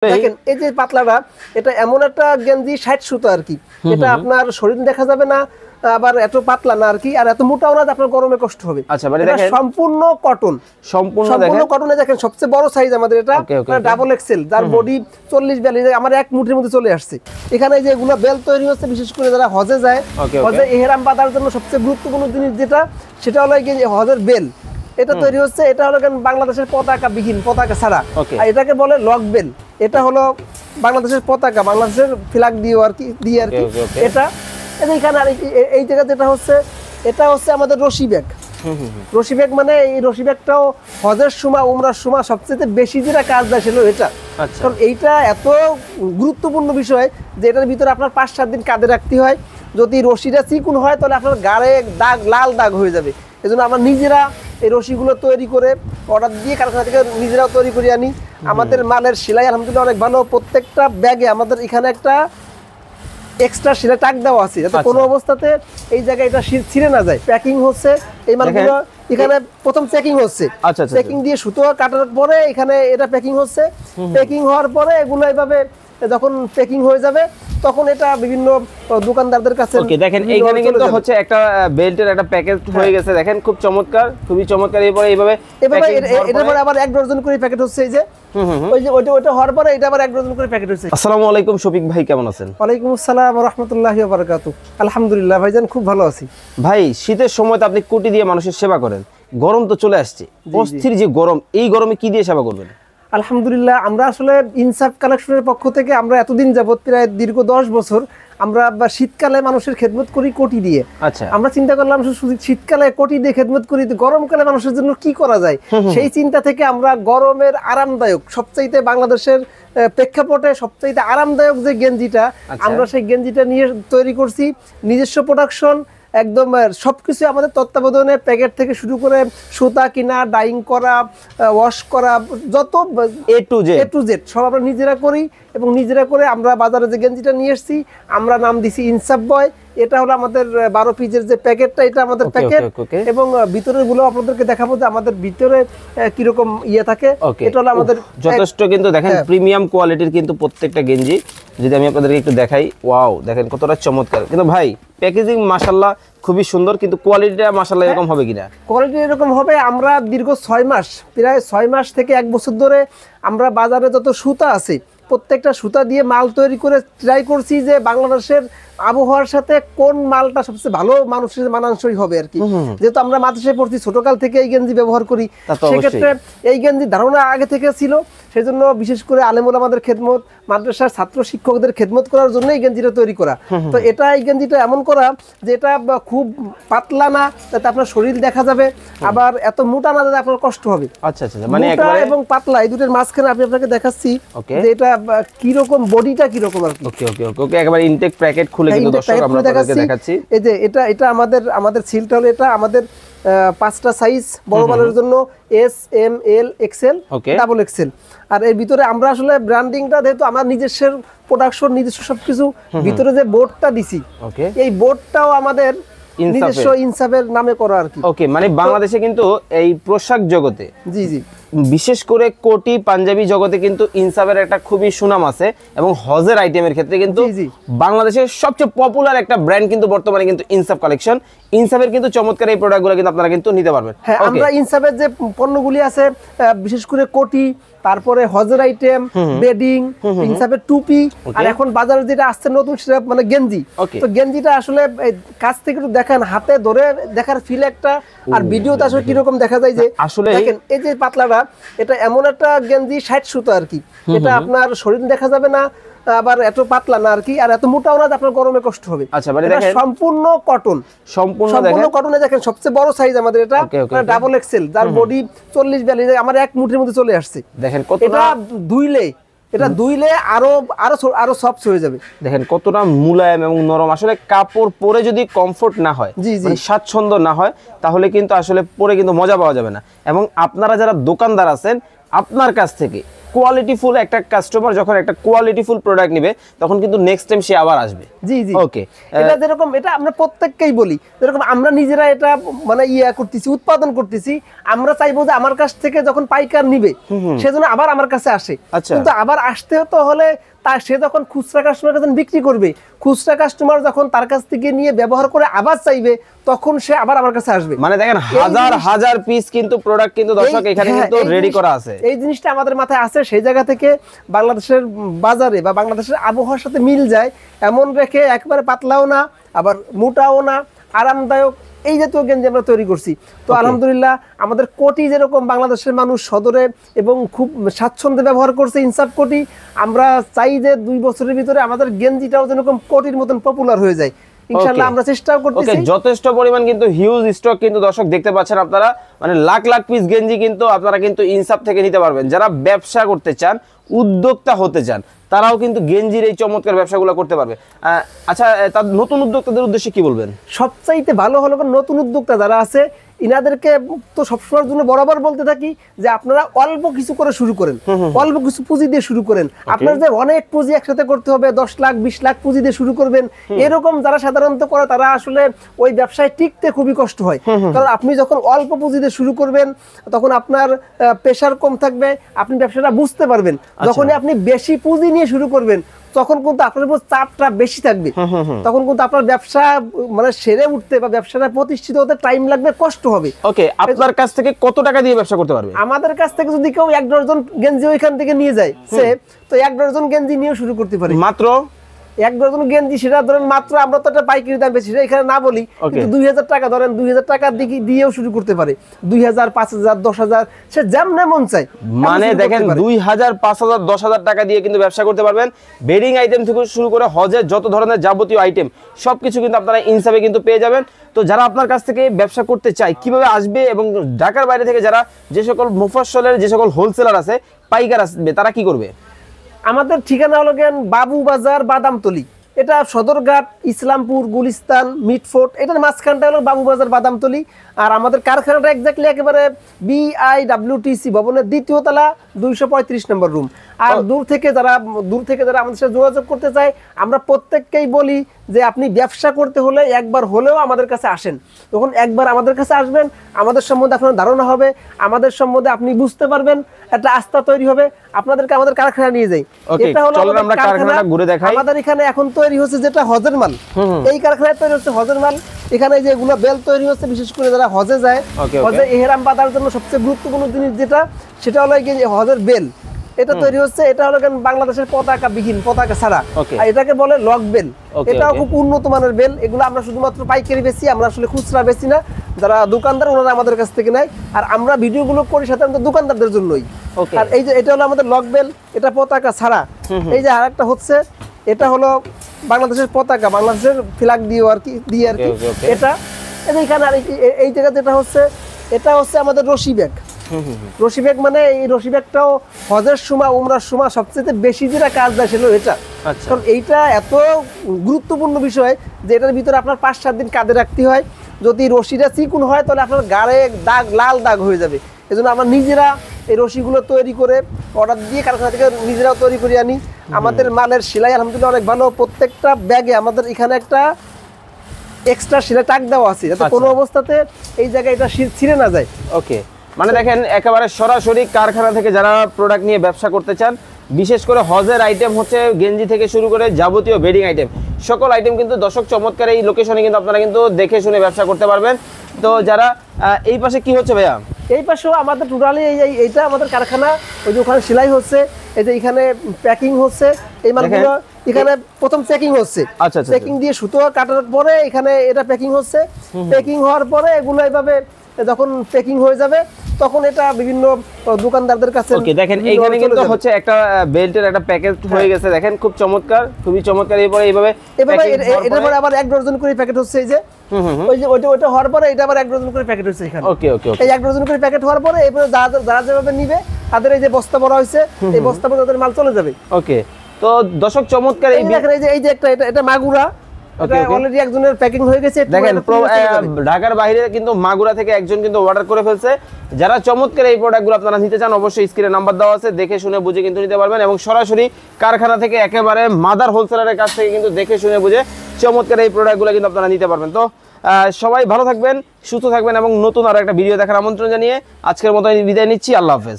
দেখেন এই যে পাতলাটা, এটা এমন একটা গেঞ্জি 60 সুতা আর কি। এটা আপনার শরীর দেখা যাবে না, আবার এত পাতলা না আর কি, আর এত মোটাও না যে আপনার গরমে কষ্ট হবে। আচ্ছা, মানে এটা দেখেন সম্পূর্ণ কটন, সম্পূর্ণ কটনে। দেখেন সবচেয়ে বড় সাইজ আমাদের এটা, ডাবল এক্সেল, যার বডি 40-42, আমার এক মুঠির মধ্যে চলে আসছে। এখানে যে এগুলো বেল তৈরি হচ্ছে, বিশেষ করে যারা হজে যায়, হজে ইহরাম বাঁধার জন্য সবচেয়ে গুরুত্বপূর্ণ জিনিস যেটা, সেটা হলো এই যে হজের বেল। এটা তৈরি হচ্ছে, এটা হলো বাংলাদেশের পতাকা বিহীন, পতাকা ছাড়া, আর এটাকে বলে লক বেল। এটা হলো বাংলাদেশের পতাকা, বাংলাদেশের ফ্ল্যাগ দিয়ে আর কি এটা এখানে। আর এই জায়গা যেটা হচ্ছে, এটা হচ্ছে আমাদের রশি ব্যাগ। রশি ব্যাগ মানে এই রশি ব্যাগটাও হজের সময়, উমরার সময় সবচেয়ে বেশি যেটা কাজ দেয় সেটা এটা। কারণ এইটা এত গুরুত্বপূর্ণ বিষয় যে এটার ভিতরে আপনার 5-7 দিন কাঁধে রাখতে হয়। যদি রশিটা চিকুন হয় তাহলে আপনার গায়ে দাগ, লাল দাগ হয়ে যাবে। এই জন্য আমরা নিজেরা এই রশিগুলো তৈরি করে অর্ডার দিয়ে কারখানা থেকে নিজেরাও তৈরি করে আনি। আমাদের মালের সেলাই আলহামদুলিল্লাহ অনেক ভালো। প্রত্যেকটা ব্যাগে আমাদের এখানে একটা এক্সট্রা সেলাই টাক দেওয়া আছে, যাতে কোনো অবস্থাতে এই জায়গায় এটা ছিঁড়ে না যায়। প্যাকিং হচ্ছে এই মালগুলো এখানে প্রথম চেকিং হচ্ছে, চেকিং দিয়ে সুতো কাটার পরে এখানে এটা প্যাকিং হচ্ছে। প্যাকিং হওয়ার পরে এগুলো এইভাবে যখন প্যাকিং হয়ে যাবে তখন এটা বিভিন্ন দোকানদারদের কাছে। ওকে, দেখেন এইখানে কিন্তু হচ্ছে একটা বেল্টের একটা প্যাকেজ হয়ে গেছে। দেখেন খুব চমৎকার, খুবই চমৎকার। এরপরে এইভাবে এটার পরে আবার 1 ডজন করে প্যাকেট হচ্ছে। এই যে ওই যে ওইটা হওয়ার পরে এটা আবার 1 ডজন করে প্যাকেট হচ্ছে। আসসালামু আলাইকুম শফিক ভাই, কেমন আছেন? ওয়ালাইকুম আসসালাম ওয়া রাহমাতুল্লাহি ওয়া বারাকাতুহু। আলহামদুলিল্লাহ ভাইজান, খুব ভালো আছি। ভাই, শীতের সময় তো আপনি কোটি দিয়ে মানুষের সেবা করেন, গরম তো চলে আসছে, অস্থির যে গরম, এই গরমে কি দিয়ে সেবা করবেন? আলহামদুলিল্লাহ, আমরা আসলে ইনসাফ কালেকশনের পক্ষ থেকে আমরা এতদিন যাবত, প্রায় দীর্ঘ 10 বছর আমরা শীতকালে মানুষের খেদমত করি কোটি দিয়ে। আচ্ছা, আমরা চিন্তা করলাম শীতকালে কোটি দিয়ে খেদমত করি, গরমকালে মানুষের জন্য কি করা যায়। সেই চিন্তা থেকে আমরা গরমের আরামদায়ক, সবচাইতে বাংলাদেশের প্রেক্ষাপটে সবচাইতে আরামদায়ক যে গেঞ্জিটা, আমরা সেই গেঞ্জিটা নিয়ে তৈরি করছি। নিজস্ব প্রোডাকশন, একদম সবকিছু আমাদের তত্ত্বাবধানে, প্যাকেট থেকে শুরু করে সুতা কিনা, ডাইং করা, ওয়াশ করা, যত এ টু জেড সব আমরা নিজেরা করি। এবং নিজেরা করে আমরা বাজারে যে গেঞ্জিটা নিয়ে এসেছি, আমরা নাম দিছি ইনসাফ বয়। এটা হলো আমাদের 12 পিসের যে প্যাকেটটা, এটা আমাদের প্যাকেট। এবং ভিতরের গুলো আপনাদেরকে দেখাবো যে আমাদের ভিতরে কিরকম ইয়ে থাকে। এটা হলো আমাদের যথেষ্ট কিন্তু দেখেন প্রিমিয়াম কোয়ালিটির কিন্তু প্রত্যেকটা গেঞ্জি। যদি আমি আপনাদেরকে একটু দেখাই, ওয়াও, দেখেন কতটা চমৎকার। কিন্তু ভাই, প্যাকেজিং মাশাআল্লাহ খুবই সুন্দর, কিন্তু কোয়ালিটিটা মাশাআল্লাহ এরকম হবে কিনা? কোয়ালিটি এরকম হবে। আমরা দীর্ঘ 6 মাস, প্রায় 6 মাস থেকে 1 বছর ধরে আমরা বাজারে যত সুতা আছে প্রত্যেকটা সুতা দিয়ে মাল তৈরি করে ট্রাই করছি যে বাংলাদেশের আবহাওয়ার সাথে কোন মালটা সবচেয়ে ভালো মানুষের মানানসই হবে আর কি। যেহেতু আমরা মাদ্রাসায় পড়ছি, ছোটকাল থেকে এই গেঞ্জি ব্যবহার করি, সেক্ষেত্রে এই গেঞ্জি ধারণা আগে থেকে ছিল। সেজন্য বিশেষ করে আলেম ওলামাদের খেদমত, মাদ্রাসার ছাত্র শিক্ষকদের খেদমত করার জন্য এই গেঞ্জিটা তৈরি করা। তো এটা এই গেঞ্জিটা এমন করা যে এটা খুব পাতলা না, যাতে আপনার শরীর দেখা যাবে, আবার এত মোটা না যাতে আপনার কষ্ট হবে। আচ্ছা আচ্ছা, মানে মোটা এবং পাতলা এই দুটোর মাঝখানে আমি আপনাকে দেখাচ্ছি যে এটা কি রকম, বডিটা কি রকম আর কি। ওকে ওকে ওকে, একবার ইনটেক প্যাকেট খুলে কিন্তু দর্শক আমরা আপনাদেরকে দেখাচ্ছি। এই যে এটা আমাদের সিলটা হলো, এটা আমাদের 5টা সাইজ, বড় মালের জন্য এস, এম, এল, এক্সেল, ডাবল এক্সেল। আর এর ভিতরে আমরা আসলে ব্র্যান্ডিংটা, যেহেতু আমার নিজস্ব প্রোডাকশন, নিজস্ব সবকিছু, ভিতরে যে বোর্ডটা দিছি, এই বোর্ডটাও আমাদের নিজস্ব ইনসাফের নামে করা আর কি। ওকে, মানে বাংলাদেশে কিন্তু এই পোশাক জগতে, জি জি, বিশেষ করে কোটি পাঞ্জাবি জগতে কিন্তু ইনসাফের একটা খুবই সুনাম আছে। এবং হজের আইটেমের ক্ষেত্রে কিন্তু বাংলাদেশের সবচেয়ে পপুলার একটা ব্র্যান্ড কিন্তু বর্তমানে কিন্তু ইনসাফ কালেকশন। ইনসাফের কিন্তু চমৎকার এই প্রোডাক্টগুলো কিন্তু আপনারা কিন্তু নিতে পারবেন। হ্যাঁ, আমরা ইনসাফের যে পণ্যগুলি আছে, বিশেষ করে কোটি, তারপরে হজের আইটেম, বেডিং, ইনসাফের টুপি, আর এখন বাজারে যেটা আসছে নতুন সেটা মানে গেঞ্জি। তো গেঞ্জিটা আসলে কাছ থেকে একটু দেখেন, হাতে ধরে দেখার ফিল একটা, আর ভিডিওতে আসলে কিরকম দেখা যায় যে আসলে দেখেন এই যে পাতলাটা, এটা এমন একটা গেঞ্জি 60 সুতা আর কি। এটা আপনার শরীর দেখা যাবে না, আবার এত পাতলা না আর কি, আর এত মোটাও না যে আপনার গরমে কষ্ট হবে। আচ্ছা, মানে দেখেন সম্পূর্ণ কটন, সম্পূর্ণ কটনে। দেখেন সবচেয়ে বড় সাইজ আমাদের এটা, ডাবল এক্সেল, যার বডি 40-42, আমার এক মুঠির মধ্যে চলে আসছে। দেখেন কতটা, এটা ধুইলে আরো সফট হয়ে যাবে। দেখেন কতটা মুলায়ম এবং নরম। আসলে কাপড় পরে যদি কমফোর্ট না হয়, মানে স্বাচ্ছন্দ্য না হয়, তাহলে কিন্তু আসলে পরে কিন্তু মজা পাওয়া যাবে না। এবং আপনারা যারা দোকানদার আছেন, আপনার কাছ থেকে কোয়ালিটিফুল একটা কাস্টমার যখন একটা কোয়ালিটিফুল প্রোডাক্ট নেবে তখন কিন্তু নেক্সট টাইম সে আবার আসবে। জি জি ওকে, এটা যেরকম এটা আমরা প্রত্যেককেই বলি, যেরকম আমরা নিজেরা এটা মানে করতেছি, উৎপাদন করতেছি, আমরা চাইবো যে আমার কাছ থেকে যখন পাইকার নিবে সেজন্য আবার আমার কাছে আসে। কিন্তু আবার আসতে তো হলে সে যখন খুচরা কাস্টমার কাছে বিক্রি করবে, খুচরা কাস্টমার যখন তার কাছ থেকে নিয়ে ব্যবহার করে আবার চাইবে, তখন সে আবার আমার কাছে আসবে। মানে দেখেন হাজার হাজার পিস কিন্তু প্রোডাক্ট কিন্তু দর্শক এখানে কিন্তু রেডি করা আছে। এই জিনিসটা আমাদের মাথায় আছে, সেই জায়গা থেকে বাংলাদেশের বাজারে বা বাংলাদেশের আবহাওয়ার সাথে মিল যায় এমন রেখে একবারে পাতলাও না আবার মোটাও না, আরামদায়ক এই জাতীয় গেঞ্জি আমরা তৈরি করছি। তো আলহামদুলিল্লাহ আমাদের কোটি যেরকম বাংলাদেশের মানুষ সদরে এবং খুব স্বাচ্ছন্দ্যে ব্যবহার করছে ইনসাফ কোটি, আমরা চাই যে 2 বছরের ভিতরে আমাদের গেঞ্জিটাও যেরকম কোটির মতন পপুলার হয়ে যায় ইনশাআল্লাহ। আমরা চেষ্টা করতেছি। ওকে, যথেষ্ট পরিমাণ কিন্তু হিউজ স্টক কিন্তু দর্শক দেখতে পাচ্ছেন আপনারা, মানে লাখ লাখ পিস গেঞ্জি কিন্তু আপনারা কিন্তু ইনসাফ থেকে নিতে পারবেন। যারা ব্যবসা করতে চান, উদ্যোক্তা হতে চান, তারাও কিন্তু গেঞ্জির এই চমৎকার ব্যবসাগুলো করতে পারবে। আচ্ছা, তার নতুন উদ্যোক্তাদের উদ্দেশ্যে কি বলবেন? সবচাইতে ভালো হলো নতুন উদ্যোক্তা যারা আছে ইনাদেরকে তো সবসময়ের জন্য বরাবর বলতে থাকি যে আপনারা অল্প কিছু করে শুরু করেন, অল্প কিছু পুঁজি দিয়ে শুরু করেন। আপনার যে অনেক পুঁজি একসাথে করতে হবে, 10 লাখ 20 লাখ পুঁজি দিয়ে শুরু করবেন, এরকম যারা সাধারণত করে তারা আসলে ওই ব্যবসায় টিকতে খুবই কষ্ট হয়। কারণ আপনি যখন অল্প পুঁজি দিয়ে শুরু করবেন তখন আপনার প্রেশার কম থাকবে, আপনি ব্যবসাটা বুঝতে পারবেন। যখনই আপনি বেশি পুঁজি নিয়ে শুরু করবেন তখন কিন্তু আপনার উপর চাপটা বেশি থাকবে, তখন কিন্তু আপনার ব্যবসা মানে সেরে উঠতে বা ব্যবসাটা প্রতিষ্ঠিত হতে টাইম লাগবে, কষ্ট হবে। ওকে, আপনার কাছ থেকে কত টাকা দিয়ে ব্যবসা করতে পারবে? আমাদের কাছ থেকে যদি কেউ 1 ডজন গেঞ্জি ওইখান থেকে নিয়ে যায় সে তো 1 ডজন গেঞ্জি নিয়ে শুরু করতে পারে। মাত্র 1 ডজন গেঞ্জি, সেটা ধরেন মাত্র আমরা তো একটা পাইকারি দাম বেশি সেটা এখানে না বলি, কিন্তু 2000 টাকা ধরেন 2000 টাকার দিকে দিয়েও শুরু করতে পারে, 2000 5000 10000 সে যেমন মন চায়। মানে দেখেন 2000 5000 10000 টাকা দিয়ে কিন্তু ব্যবসা করতে পারবেন। বেডিং আইটেম থেকে শুরু করে হজের যত ধরনের যাবতীয় আইটেম সবকিছু কিন্তু আপনারা ইনসাফে কিন্তু পেয়ে যাবেন। তো যারা আপনার কাছ থেকে ব্যবসা করতে চায় কিভাবে আসবে, এবং ঢাকার বাইরে থেকে যারা যে সকল মুফাসসলের যে সকল হোলসেলার আছে, পাইকার আসবে, তারা কি করবে? আমাদের ঠিকানা হলো বাবু বাজার বাদামতলি, এটা সদরঘাট, ইসলামপুর, গুলিস্তান, মিটফোর্ট, এটার মাঝখানটা হলো বাবু বাজার বাদামতলি। আর আমাদের কারখানাটা এক্স্যাক্টলি একেবারে BIWTC ভবনের 2য় তলা 235 নম্বর রুম। আর দূর থেকে যারা আমাদের সাথে যোগাযোগ করতে চায়, আমরা প্রত্যেককেই বলি যে আপনি ব্যবসা করতে হলে একবার হলেও আমাদের কাছে আসেন। তখন একবার আমাদের কাছে আসবেন, আমাদের সম্বন্ধে আপনার ধারণা হবে, আমাদের সম্বন্ধে আপনি বুঝতে পারবেন, একটা আস্থা তৈরি হবে। আপনাদেরকে আমাদের কারখানা নিয়ে যাই, এটা হলো আমরা কারখানাটা ঘুরে দেখাই। আমাদের এখানে এখন তৈরি হচ্ছে যেটা হজের মাল, এই কারখানায় তৈরি হচ্ছে হজের মাল। এখানে যেগুলো বেল তৈরি হচ্ছে বিশেষ করে যারা হজে যায়, হজে এহরাম বাঁধার জন্য সবচেয়ে গুরুত্বপূর্ণ জিনিস যেটা, সেটা হলো হজের বেল। এটা তৈরি হচ্ছে, এটা হলো বাংলাদেশের পতাকা বিহীন, পতাকা ছাড়া, আর এটাকে বলে লক বেল। এটাও খুব উন্নত মানের বেল। এগুলো আমরা শুধুমাত্র পাইকারি বেচি, আমরা আসলে খুচরা বেচি না। যারা দোকানদার ওনারা আমাদের কাছ থেকে নেয়, আর আমরা ভিডিওগুলো করি সাধারণত দোকানদারদের জন্যই। আর এই যে এটা হলো আমাদের লক বেল, এটা পতাকা ছাড়া। এই যে আরেকটা হচ্ছে, এটা হলো বাংলাদেশের পতাকা, বাংলাদেশের ফ্ল্যাগ দিয়ে আর কি এটা এখানে। আর এই জায়গা যেটা হচ্ছে, এটা হচ্ছে আমাদের রশি ব্যাগ। রশি ব্যাগ মানে এই রশি ব্যাগটাও হজের সময়, উমরার সময় সবচেয়ে বেশি যেটা কাজ দেয় সেটা এটা। কারণ এইটা এত গুরুত্বপূর্ণ বিষয় যে এটার ভিতরে আপনার 5-7 দিন কাঁধে রাখতে হয়। যদি রশিটা চিকুন হয় তাহলে আপনার গায়ে দাগ, লাল দাগ হয়ে যাবে। এজন্য আমরা নিজেরা এই রশিগুলো তৈরি করে অর্ডার দিয়ে কারখানা থেকে নিজেরাও তৈরি করে আনি। আমাদের মালের সেলাই আলহামদুলিল্লাহ অনেক ভালো। প্রত্যেকটা ব্যাগে আমাদের এখানে একটা এক্সট্রা সেলাই টাক দেওয়া আছে, যাতে কোনো অবস্থাতে এই জায়গায় এটা ছিঁড়ে না যায়। ওকে, মানে দেখেন একেবারে সরাসরি কারখানা থেকে যারা প্রোডাক্ট নিয়ে ব্যবসা করতে চান, বিশেষ করে হজের আইটেম হচ্ছে গেঞ্জি থেকে শুরু করে যাবতীয় বেডিং আইটেম, সকল আইটেম কিন্তু দর্শক চমৎকার এই লোকেশনে কিন্তু আপনারা কিন্তু দেখে শুনে ব্যবসা করতে পারবেন। তো যারা এই পাশে কি হচ্ছে ভাইয়া? এই পাশেও আমাদের টোটালি এইটা আমাদের কারখানা, ওই যে ওখানে সেলাই হচ্ছে, এই যে এখানে প্যাকিং হচ্ছে, এই মালগুলো এখানে প্রথম চেকিং হচ্ছে। আচ্ছা, চেকিং দিয়ে সুতো কাটার পরে এখানে এটা প্যাকিং হচ্ছে। প্যাকিং হওয়ার পরে এগুলো এইভাবে যখন প্যাকিং হয়ে যাবে তখন এটা বিভিন্ন দোকানদারদের কাছে। ওকে, দেখেন এইখানে কিন্তু হচ্ছে একটা বেল্টের একটা প্যাকেট হয়ে গেছে, দেখেন খুব চমৎকার, খুবই চমৎকার। এরপর এইভাবে এটার পরে আবার 1 ডজন করে প্যাকেট হচ্ছে, এই যে ওই যে ওইটা হওয়ার পরে এটা আবার 1 ডজন করে প্যাকেট হচ্ছে এখানে। ওকে ওকে, এই 1 ডজন করে প্যাকেট হওয়ার পরে এরপরে যারা যেভাবে নিবে তাদের এই যে বস্তা ভরা হয়েছে, এই বস্তা ভরা তাদের মাল চলে যাবে। ওকে, তো দর্শক চমৎকার এই দেখেন, এই যে একটা এটা মাগুরা, এটা অলরেডি একজনের প্যাকিং হয়ে গেছে। দেখেন ঢাকার বাইরে কিন্তু মাগুরা থেকে একজন কিন্তু অর্ডার করে ফেলছে। যারা চমৎকার এই প্রোডাক্টগুলো আপনারা নিতে চান অবশ্যই স্ক্রিনে নাম্বার দেওয়া আছে, দেখে শুনে বুঝে কিন্তু নিতে পারবেন এবং সরাসরি কারখানা থেকে একেবারে মাদার হোলসেলারের কাছ থেকে কিন্তু দেখে শুনে বুঝে চমৎকার এই প্রোডাক্টগুলো কিন্তু আপনারা নিতে পারবেন। তো সবাই ভালো থাকবেন, সুস্থ থাকবেন এবং নতুন আরো একটা ভিডিও দেখার আমন্ত্রণ জানিয়ে আজকের মতো বিদায় নিচ্ছি। আল্লাহ হাফেজ।